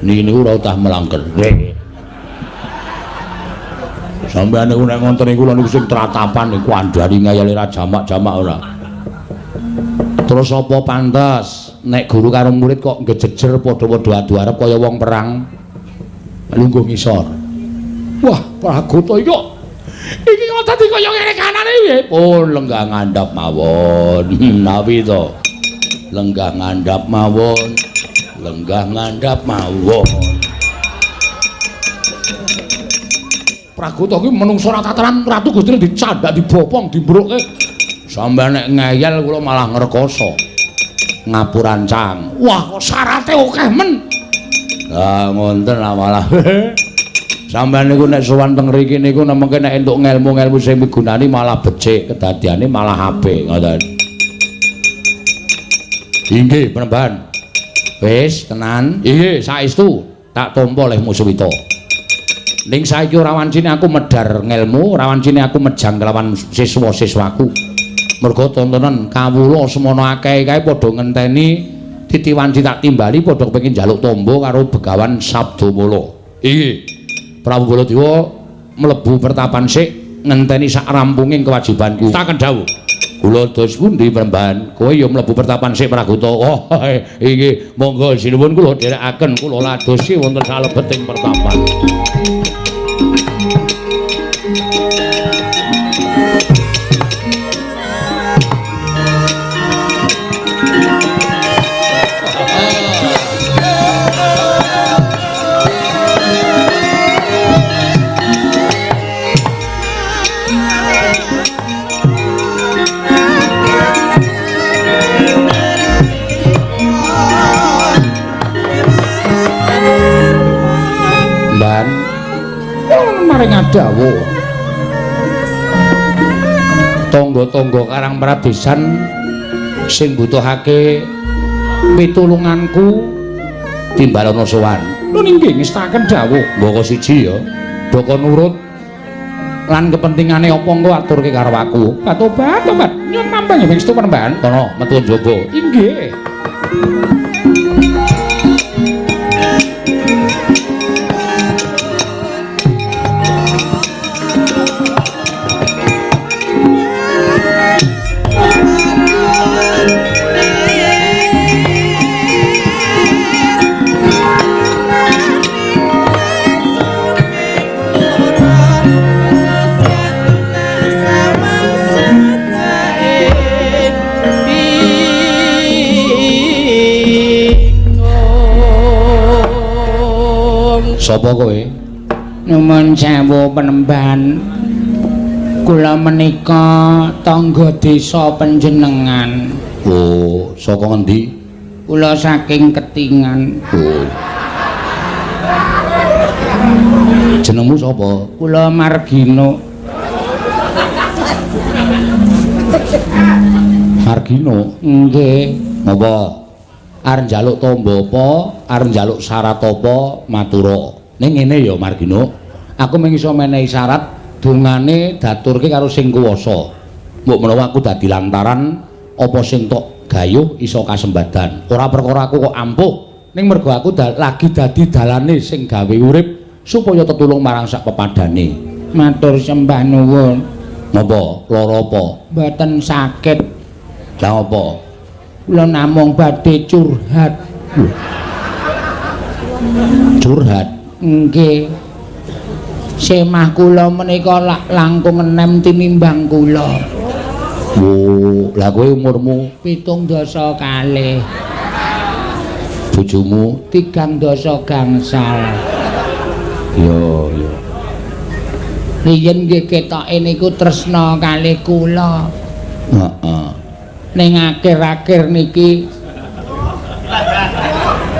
Niki ora utah malang kerik. Sampeyan niku nek ngonten niku niku sing tratapan niku andhari ngayali ra jamak-jamak ora. Terus apa pantes nek guru karo murid kok ngejejer padha-padha adu arep kaya wong perang lungguh ngisor. Wah, Pragoto iki kok dadi kaya ngene kanane piye? Pun lenggah ngandhap mawon. Napi to? Lenggah ngandhap mawon. Pragoto ki menungso ra tataran ratu Gustine dicandak dibopong dimbruke. Sampeyan nek ngeyel kula malah ngrekoso. Ngapurancang. Wah, kok syarate akeh men. Lah ngonten lah malah. Sampeyan niku nek sowan teng mriki niku nemeke nek entuk ngelmu-ngelmu sing migunani malah becik, kedadiane malah apik ngoten. Inggih, Penemban. Wis tenan. Inggih, saestu tak tampa oleh Muswita. Ning saiki ora wancine aku medhar ngelmu, ora wancine aku mejang kelawan siswa-siswaku. Mergo tontonan kawula semono akeh kae padha ngenteni titiwanci tak timbali padha kepengin njaluk tombo karo Begawan Sabdamala. Inggih. Prabu Baladewa mlebu pertapan sik ngenteni sak rampunging kewajibanku. Taken dawuh. Kula dos pundi Penemban? Kowe ya mlebu pertapan sik Pragoto. Oh, inggih, monggo sinuwun kula dherekaken kula ladosi wonten salebeting pertapan. Maring adawuh tangga-tangga Karang Pradesan sing butuhake pitulunganku timbalana sowan. Lho nggih ngestaken dawuh mbaka siji ya. Doko nurut lan kepentingane apa engko aturke karo aku. Tobat. Nyun mampang ya mengstu Penemban. Kono metu njaba. Inggih. Sapa kowe? Nuwun sewu Penemban. Kula menika tangga desa panjenengan. Oh, saka ngendi? Kula saking Ketingan. Oh. Jenengmu sapa? Kula Margino. Margino. Nggih. Napa? Arep njaluk tamba apa? Arep njaluk syarat apa? Matura. Ning ngene ya Margino. Aku mung iso menehi syarat dungane daturke karo sing kuwasa. Mbok menawa aku dadi lantaran apa sing tok gayuh iso kasembadan. Ora perkara aku kok ampuh, ning mergo aku lagi dadi dalane sing gawe urip supaya tetulung marang sak pepadane. Matur sembah nuwun. Napa? Lara apa? Mboten sakit. Lah apa? Kula namung badhe curhat. Curhat. Nggih. Semah kula menika langkung enem tinimbang kula. Oh, lah kowe umurmu 17 kalih. bojomu 3 gangsal. yo. Riyen nggih ketoke niku tresna kalih kula. Heeh. Ning akhir-akhir niki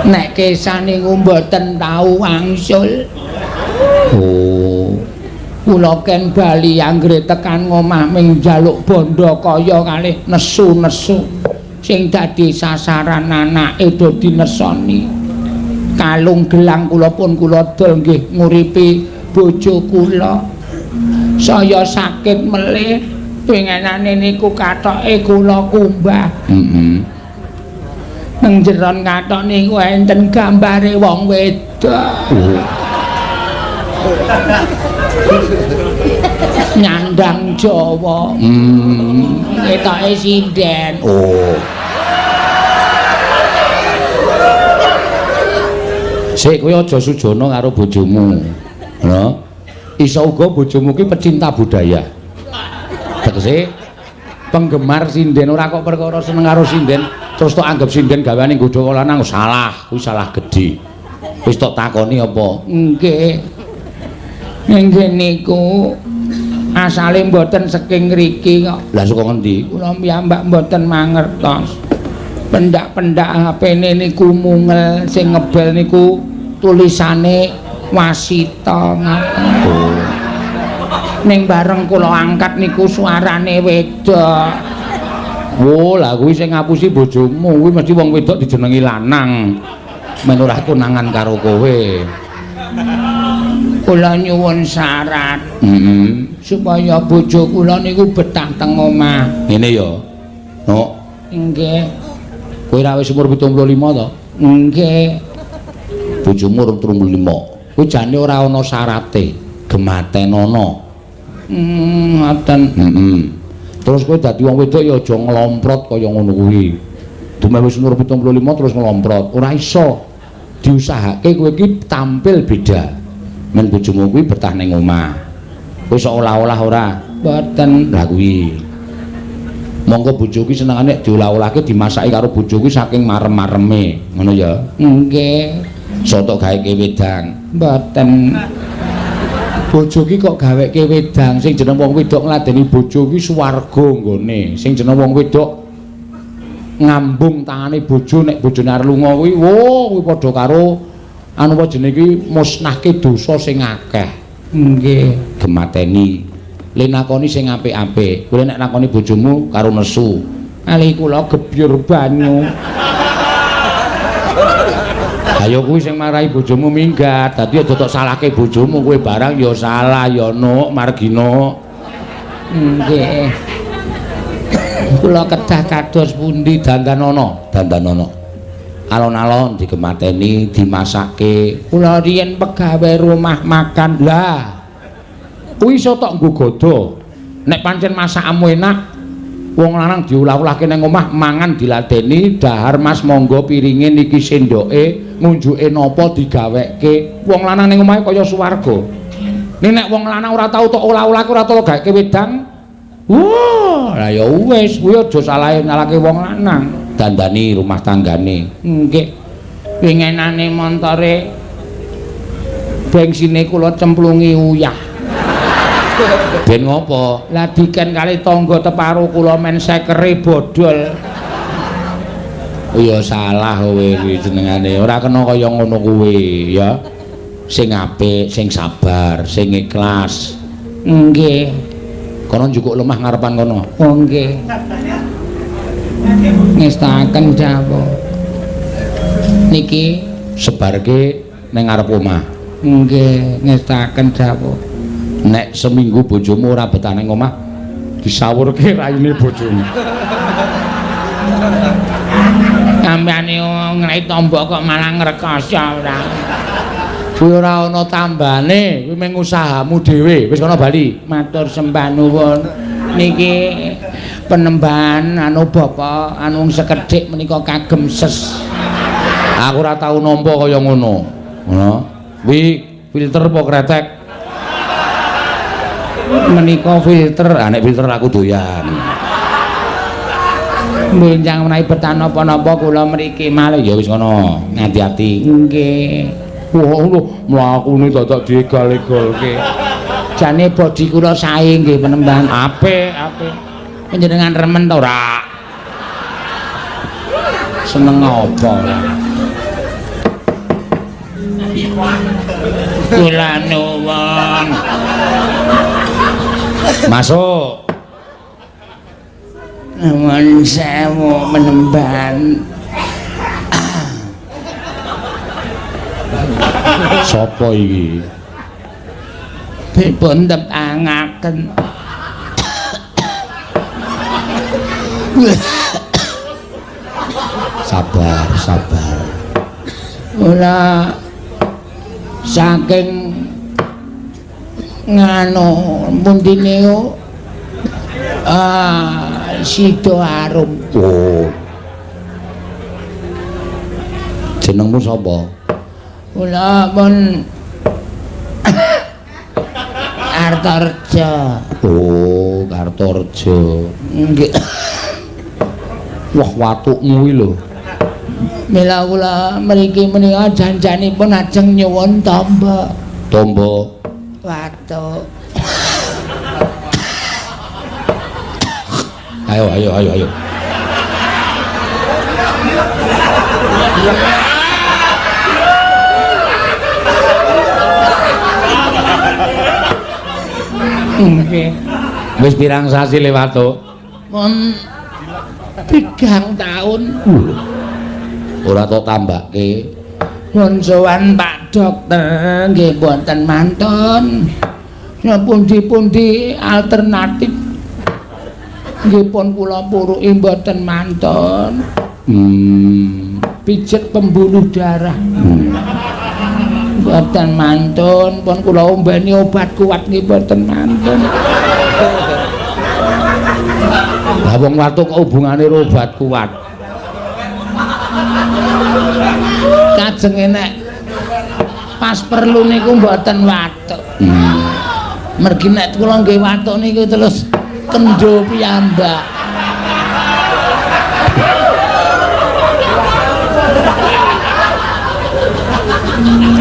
nek kesah niku mboten tau wangsul. Oh, Kula ken bali anggere tekan ngomah ming njaluk bondo kaya kalih nesu-nesu sing dadi sasaran anake dadi nesoni. Kalung gelang kula pun kula dol nggih nguripi bojo kula. Saya sakit melih pengenane niku kathoke kula kumbah. Nang jeron kathok niku enten gambare wong wedok. Nyandang Jawa. Ketoke sinden. Oh. Sik kowe aja sujana karo bojomu. Lho. Iso uga bojomu ki pecinta budaya. Tegese penggemar sinden ora kok perkara seneng karo sinden terus tok anggap sinden gaweane nggodha lanang salah, kuwi salah gedhe. Wis tok takoni apa? Nggih. Nggih niku asale mboten saking ngriki kok. Lah saka ngendi? Kula piyambak mboten mangertos. Pendak-pendak HP-ne niku mungel sing ngebel niku tulisane wasita ngaten. Oh. Ning bareng kula angkat niku suarane wedok. Oh, lah kuwi sing ngapusi bojomu, kuwi mesti wong wedok dijenengi lanang. Men ora konangan karo kowe. Kula nyuwun syarat supaya bojo kula niku betah teng omah. Ngene ya. No, Nggih. kowe ra wis umur 75 to? Nggih. Bojomu urung 35. Kuwi jane ora ana syarate, gematenana. Ngoten. Terus kowe dadi wong wedok ya aja nglomprot kaya ngono kuwi. Dumeh wis umur 75 terus nglomprot, ora iso. Diusahake kowe iki tampil beda. Men bojomu kuwi betah ning omah. Kowe sok olah-olah ora? Mboten. Lah kuwi. Monggo bojo kuwi senengane diolah-olahke dimasaki karo bojo kuwi saking marem-mareme, ngono ya. Nggih. Soto gawe wedang. Mboten. Bojo ki kok gaweke wedang, sing jeneng wong wedok ngladeni bojo ki swarga nggone. Sing jeneng wong wedok ngambung tangane bojo nek bojone arep lunga kuwi, wo kuwi padha karo anu apa jenenge iki musnahke dosa sing akeh. Nggih. Gemateni. Le nakoni sing apik-apik. Kowe nek nakoni bojomu karo nesu. Ali kula gebyur banyu. Ayo kuwi sing marahi bojomu minggat. Dadi aja tok salahke bojomu, kowe barang ya salah ya Nuk Margino. Nggih. Kula kedah kados pundi Dandanana, dandanana. Alon-alon digemateni, dimasake. kula riyen pegawe rumah makan. Lah. Kuwi iso tok nggo godo. Nek pancen masakmu enak, wong lanang diolah-olahke nang omah mangan diladeni, dahar Mas monggo piringe niki sendoke, ngunjuke napa digaweke. Wong lanang ning omahe kaya swarga. Nek wong lanang ora tau tok olah-olahke ora tau gaweke wedang. Wah, lah ya wis, kuwi aja salahe nyalahke wong lanang. Dandani rumah tanggane. Nggih. Pengenane montore bengsine kula cemplungi uyah. Ben ngopo? Lah diken kali tangga teparo kula men sekere bodol. Oh ya salah kowe iki jenengane. Ora kena kaya ngono kuwi, ya. Sing apik, sing sabar, sing ikhlas. Nggih. Kono njukuk lemah ngarepan kono. Oh nggih. Ngestaken dawuh. Niki Sebarke ning ngarep omah. nggih ngestaken dawuh. Nek seminggu bojomu ora betah ning omah, disawurke raine bojomu. Sampeyan nglai tombok kok malah ngrekoso ora. Kuwi ora ana tambane, kuwi mung usahamu dhewe. Wis kono bali. Matur sembah nuwun. Niki penembahan anu Bapak anu sekedhik menika kagem ses. Aku ora tau nampa kaya ngono. Ngono. Kuwi filter apa kretek? Menika filter. Ah nek filter aku doyan. Benjang menawi betan napa-napa kula mriki malih Ya wis ngono, ngati-ati. nggih. Wah lho, mlakune dadak diegal-egalke. Jane bodi kula sae nggih penembahan. Apik. Panjenengan remen ta ora? Seneng apa? Kula nuwun. Masuk. Nuwun sewu penembahan. Sopo iki? Dipun tepangaken. Sabar. Kula saking nganu pundi niku Sido Arum. Oh. Jenengmu sapa? Kula pun Artorjo. Oh, Kartorejo. Nggih. Wah, watukmu iki lho. Mila kula mriki menika janjanipun ajeng nyuwun tamba. Tombo. Watuk. Ayo. Nggih. Wis pirang sasi lewat to? Mun 3 taun. Ora tok tambake. Mun sowan Pak Dokter nggih mboten mantun. Pundi-pundi alternatif nggih pun kula puruki mboten mantun. Pijet pembuluh darah. Mboten mantun, pun kula ombeni obat kuat nggih mboten mantun. Lah wong watuk kok hubungane karo obat kuat. Kajenge nek pas perlu niku mboten watuk. Mergi nek kula nggih watuk niku terus kendho piyambak.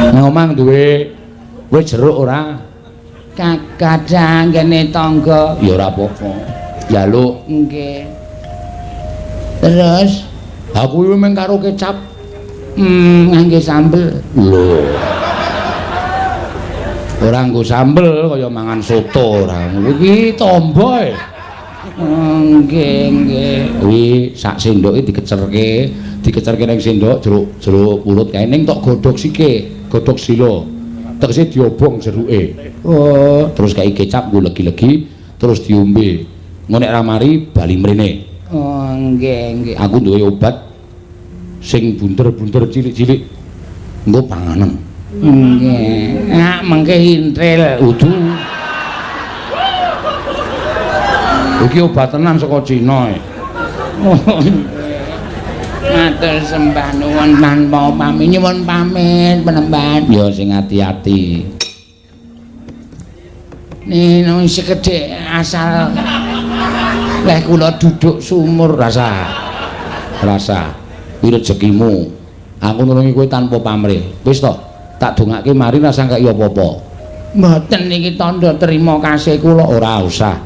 Nang omah duwe kowe jeruk ora? Kadang kene tangga. Ya ora apa-apa. Njaluk. Nggih. Terus Aku kuwi mung karo kecap. ngangge sambel. Lho. Ora nggo sambel kaya mangan soto ora. Iki tombo e. Nggih. Kuwi sak sendoke dikecerke ning sendok jeruk pulut kae ning tok godhog sike, godhog sila. Tegese diobong jeruke. Oh, Terus kae kecap nggo legi-legi terus diombe. Engko nek ra mari bali mrene. oh nggih. Aku duwe obat sing bunder-bunder cilik-cilik. Engko panganen. Nggih. Nak mengke hintril. Udu. Iki obat tenan saka Cina e. Matur sembah nuwun tanpa pamit nyuwun pamit penemban. Ya sing ati-ati. Nino sekedhik asal leh kula duduk sumur Rasa. Kuwi rezekimu. Aku nulungi kowe tanpa pamrih. Wis to, tak dongake mari rasa kaya apa-apa. mboten niki tandha terima kasih kula. Ora usah.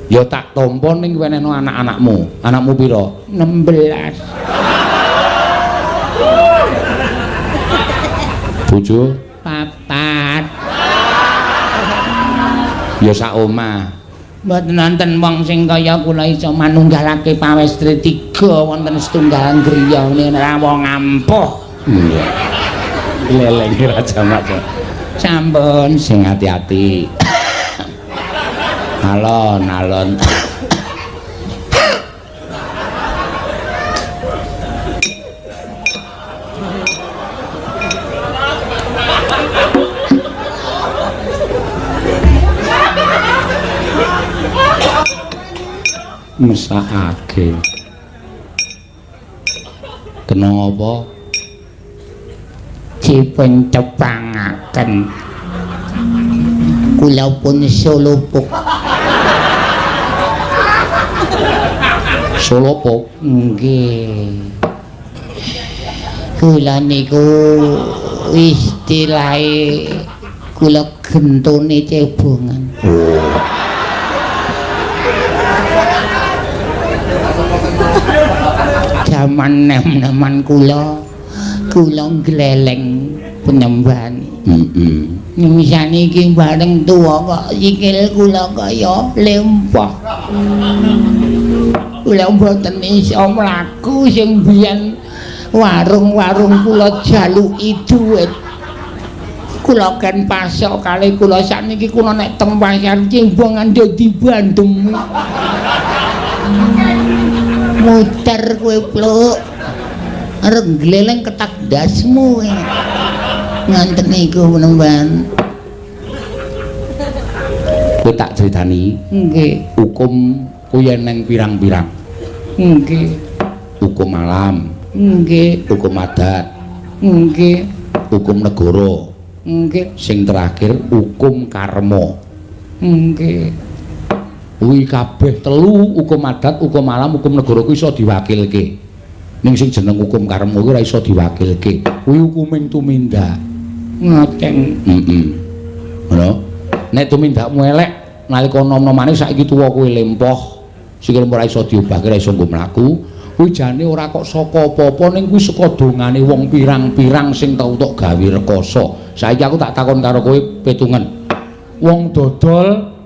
Ya tak tampa ning wenehno anak-anakmu. Anakmu pira? 16. Bojo papat. Ya sak omah. Mboten wonten wong sing kaya kula iso manunggalake pawestri 3 wonten setunggal griya nek wong ampuh. Iya. Leleng Raja Mak. Sampun Sing hati-hati. Alon-alon. Mesakake. Kena apa? dipun cepangaken. Kula pun solopok. Solopok? Nggih. Kula niku istilahe kula gentone cebongan. Oh. Zaman nem-neman kula gleleng penyembahan. Misane iki bareng tuwa kok sikil kula kaya lempah. Kula mboten iso mlaku sing biyen warung-warung kula jaluki dhuwit. Kula kan pasok kalih kula sakniki kula nek teng pasar cembongan dadi bandem. Muter kowe pluk. Arep gleleng ketak dasmu. Nganten niku menemban. Kowe tak critani. Nggih. Hukum kuwi neng pirang-pirang. Nggih. Hukum alam. Nggih. Hukum adat. Nggih. Hukum negara. Nggih. Sing terakhir hukum karma. Nggih. Kuwi kabeh telu hukum adat, hukum alam, hukum negara kuwi iso diwakilke. Ning sing jeneng hukum karma kuwi ora iso diwakilke. Kuwi hukuming tumindak. Ngoten. Ngono. Nek tumindakmu elek nalika nom-nomane saiki tuwa kowe lempoh, sikil ora iso diobahke, ora iso nggo mlaku, kuwi jane ora kok saka apa-apa ning kuwi saka dongane wong pirang-pirang sing tau tok gawe rekoso. Saiki aku tak takon karo kowe petungen. Wong dodol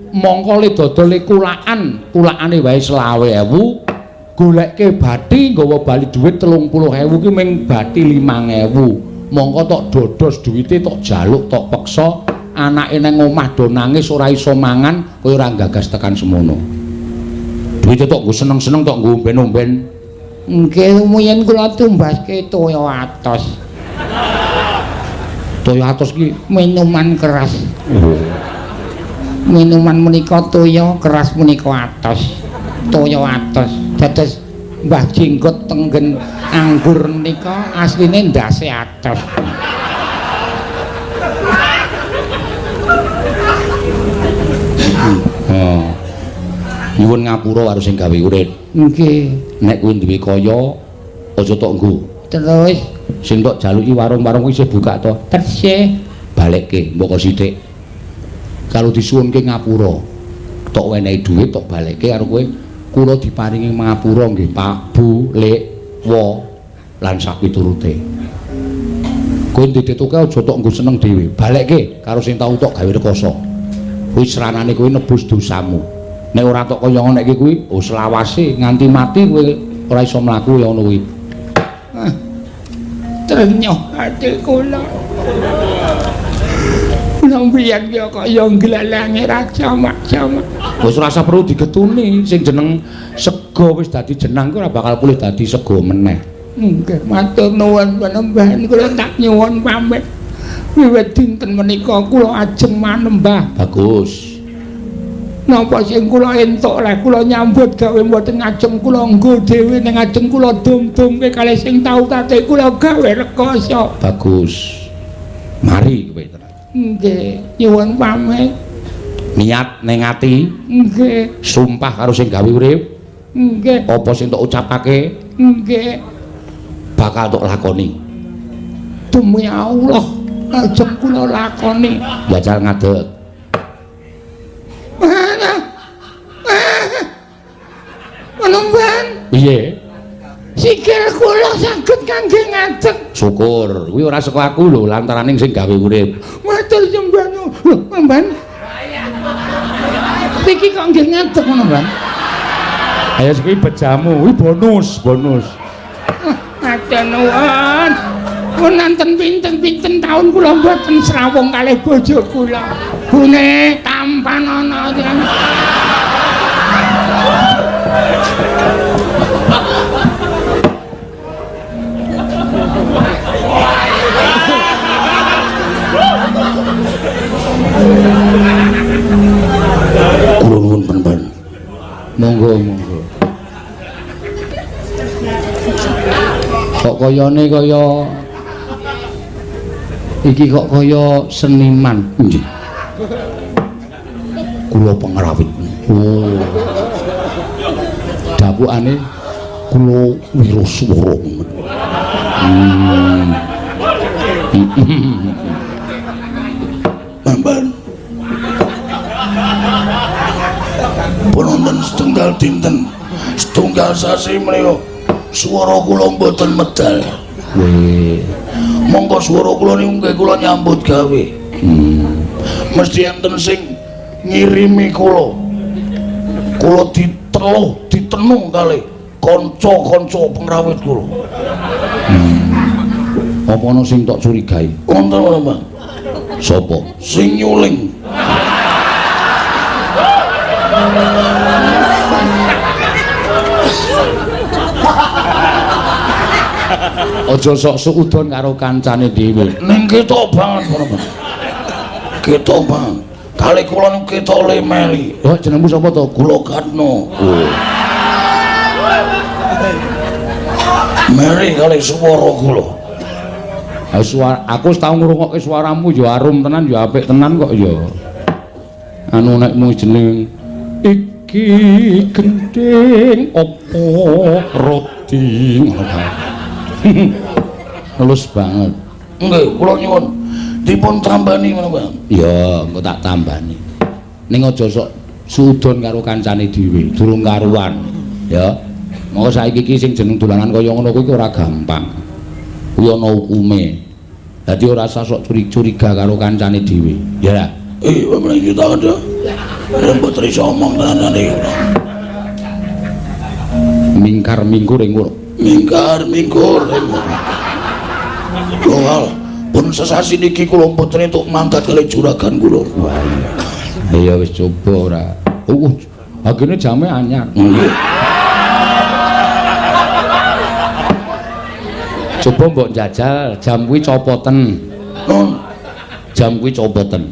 mongko le dodole kulakane wae 20.000, golekke bathi nggawa bali dhuwit 30.000 ki ming bathi 5.000. Mongko tok dodos duwite tok jaluk tok peksa, anake nang omah do nangis ora iso mangan, kowe ora gagas tekan semono. Duwite tok nggo seneng-seneng tok nggo omben-omben. Nggih, rumiyin kula tumbaske toya atos. Toya atos ki Minuman keras. Minuman menika toya, keras menika atos. Toya atos. Dados Mbah Jenggot tenggen anggur menika asline ndase atos. Oh. Nyuwun ngapura karo sing gawe urip. Nggih. Nek kuwi duwe kaya aja tok nggo. Terus Sing tok jaluki warung-warung kuwi isih buka to. tersih Balekke mboko sithik. Kalau disuwunke ngapura, tok wenehi dhuwit tok balekke karo kowe. Kula diparingi ngapura nggih Pak, Bu, Lek, Wo lan sapiturute. Kowe nditetuke aja tok nggo seneng dhewe. Balekke karo sing tau tok gawe rekoso. Kuwi seranane kowe nebus dosamu. Nek ora tok kaya ngono iki kuwi, oh selawase nganti mati kowe ora iso mlaku ya ngono kuwi. Trenyoh ati kula. Nang biyen ya kaya nglelange Raja Mak. Wis ora usah perlu digetuni, sing jeneng sego wis dadi jenang kuwi ora bakal pulih dadi sego meneh. Nggih, matur nuwun panembahan kula tak nyuwun pamit. Wiwit dinten menika kula ajeng manembah. Bagus. Napa sing kula entuk leh kula nyambut gawe mboten ajeng kula nggo dhewe ning ajeng kula dum-dumke kalih sing tau tate kula gawe rekoso. Bagus. Mari kowe tenan. Nggih, nyuwun pamit. Niat ning ati, Nggih, sumpah karo sing gawe urip, nggih, apa sing tok ucapake nggih. bakal tok lakoni. Demi Allah, ajeng kula lakoni. Jajal ngadeg. Panembahan. Piye? sikil kula saged kangge ngadeg. Syukur, kuwi ora saka aku lho, lantaraning sing gawe urip. Matur sembah lho, Mbak. Iki kok nggih ngadeg ngono, Mbak. Ayo kuwi bejamu, kuwi bonus. Aten nuwun. Pun nanten pinten-pinten taun kula mboten srawung kalih bojo kula. Gune tampan ana tiyang. Kula nuwun ben-ben. Monggo. Kok kayane kaya iki kok kaya seniman. Nggih. Kula pengrawit. Oh. Dapukane kula wiraswara. Mamban. Penonton setunggal dinten, setunggal sasi menika swara kula mboten medal. Weh, monggo swara kula niku nggih kula nyambut gawe. Mesti enten sing ngirimi kula. Kula ditenung kalih kanca-kanca pengrawit kula. Apa ana sing tok curigai? Wonten, Bang. Sapa? Sing nyuling. Aja sok suudon karo kancane dhewe. Ning ketok banget, Bang. Ketok banget. Kali kula niku ketok lemeri. Oh, jenengmu sapa to? Kula Katno. Oh. Meri kali swara kula. Aku wis tau ngrungokke swaramu ya arum tenan ya apik tenan kok ya. Anu nekmu jeneng iki gending opo roti halus banget. Nggih, kula nyuwun dipun tambani ngono, Bang. Ya, engko tak tambani. Ning aja sok sudon karo kancane dhewe, durung karuan. Ya. Monggo saiki iki sing jeneng dolanan kaya ngono kuwi ora gampang. Kuwi ana hukume. Dadi ora usah sok curiga karo kancane dhewe. Ya ra? Bapak kita ada. Rembut iso omong tenan. Mingkar-mingkur engko. Mingkar-mingkur. Loal, pun sesasi niki kula mboten entuk mangkat kali juragan kula. Wah. Ya wis coba ora. Agene jame anyar. Nggih. Coba mbok jajal jam kuwi copoten. Jam kuwi copoten.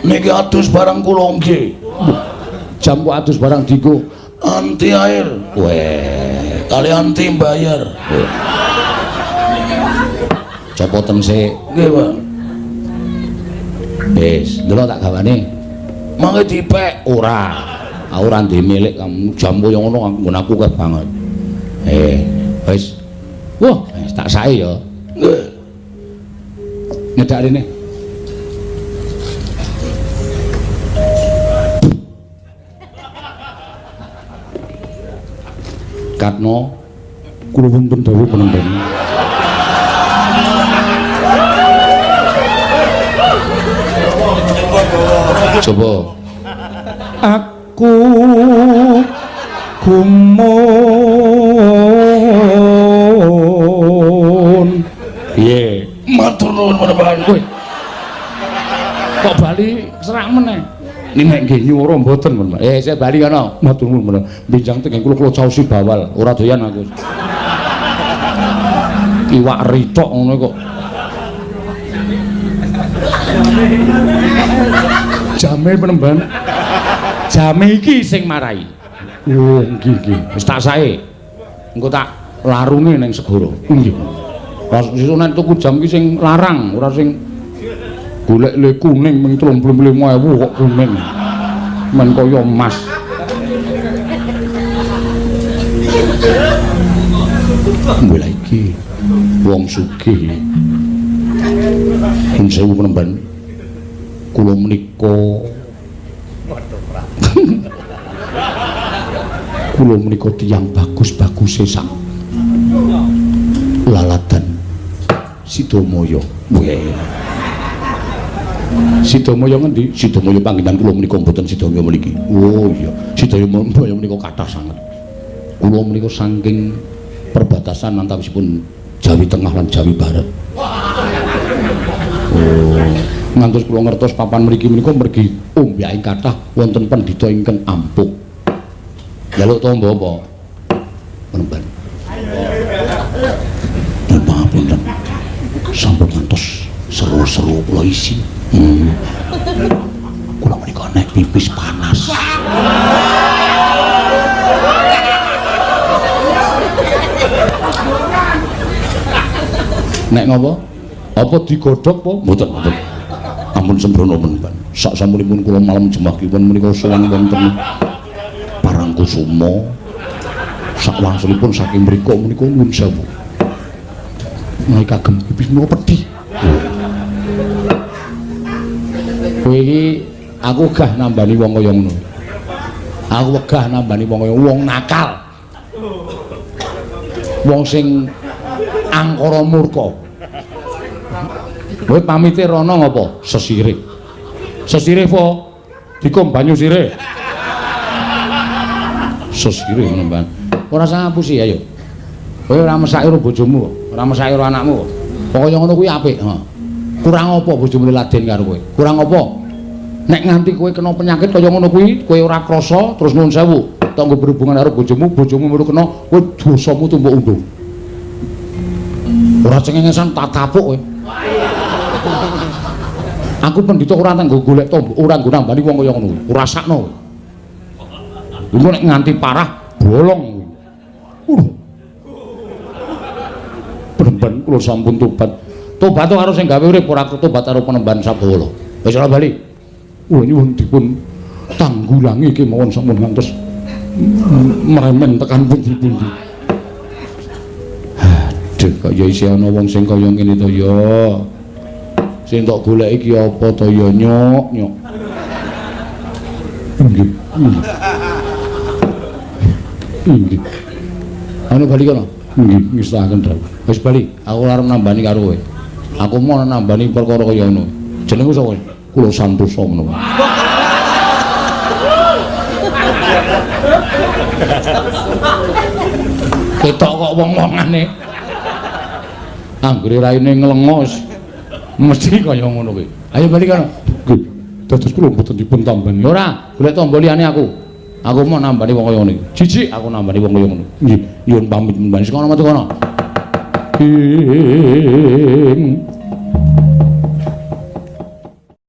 Niki adus barang kula nggih. Jam kok adus barang dienggo anti air. Weh, kali anti bayar. Copoten sik. Nggih, Pak. Wis, ndelok tak gawane. Mangke dipek ora. Ora ndek milik kamu jam koyo ngono nggon aku kek banget. Wis. Wah, tak sae ya. Nggih. Nyedak rene. Katno, kula wonten dawuh penonton. Coba. Aku gumun. Piye? Matur nuwun Panjenengan. Kowe. Kok bali serak meneh? Nek nggih nyuwara mboten, Mas. Saya bali kana. Matur nuwun, Mas. Benjang teng kula caosi bawal, ora doyan aku. Iwak ritok ngono kok. Jame penemban. Jame iki sing marai. Oh, nggih. Wis tak sae. Engko tak larunge ning segara. Nggih. Pas sesuk nek tuku jam iki sing larang, ora sing golek le kuning ming 35.000 kok kuning. Men kaya emas. Mbela iki wong sugih. Pun sewu penemban. Kula menika kula menika tiyang bagus-baguse sak Laladan Sidomaya. Weh. Sidomaya ngendi? Sidomaya panggenan kula menika mboten Sidomaya mriki. Oh iya, Sidomaya menika kathah sanget. Kula menika saking perbatasan antawisipun Jawi Tengah lan Jawi Barat. Oh, ngantos kula ngertos papan mriki menika mergi ombyaking kathah wonten pendhita ingkang ampuh. Njaluk tamba apa? Penemban. Pangapunten. Sampun ngantos seru-seru kula isi. Kula menika nek pipis panas. Nek ngopo? Apa digodhog apa? Mboten, mboten. Ampun sembrono menawi. Sak sampunipun kula malam jemah kipun menika sowan wonten Parangkusuma. Sak wangsulipun saking mriku menika nuwun sewu. Menawi kagem pipis menika pedhi. Kowe iki aku gah nambani wong kaya ngono. Aku wegah nambani wong kaya wong nakal. Wong sing angkara murka. Kowe pamite rono ngopo? Sesirih. Sesirih po dikom banyu sirih. Sesirih menemban. Ora usah ngapusi ayo. Kowe ora mesake karo bojomu, ora mesake karo anakmu. Pokoke ngono kuwi apik, Kurang apa bojomu laden karo kowe? Kurang apa? Nek nganti kowe kena penyakit kaya ngono kuwi, kowe ora krasa terus nuwun sewu, tanggo berhubungan karo bojomu melu kena, kowe dosamu tumpuk undung. Ora cengengesan tak tapuk kowe. Aku pendhita ora tanggo golek tombok, ora nggo nambani wong kaya ngono. Ora sakno. Engko nek nganti parah bolong. Penemban kula sampun tobat. Tobat karo sing gawe urip ora tobat karo Penemban Sabdawala. Wis ora bali. Kula nyuwun dipun tanggulangi kemawon sampun ngantos meremen tekan pundi-pundi. Aduh, kok ya isih ana wong sing kaya ngene to ya. Sing tok golek iki apa to ya nyok. Nggih. Nggih. Anu bali kono. Nggih, ngestahaken dawuh. Wis bali, aku arep nambani karo kowe. Aku mau nambani perkara kaya ngono. Jenengku sapa? Kula Santosa menawa. Ketok kok wong-wongane. Anggere raine nglengos. Mesti kaya ngono kuwi. Ayo bali kono. Nggih. Dados kula mboten dipun tambani. Ora, golek tamba liyane aku. Aku mau nambani wong kaya ngene. Jijik aku nambani wong kaya ngono. Nggih, nyuwun pamit mbani. Sing ana metu kono.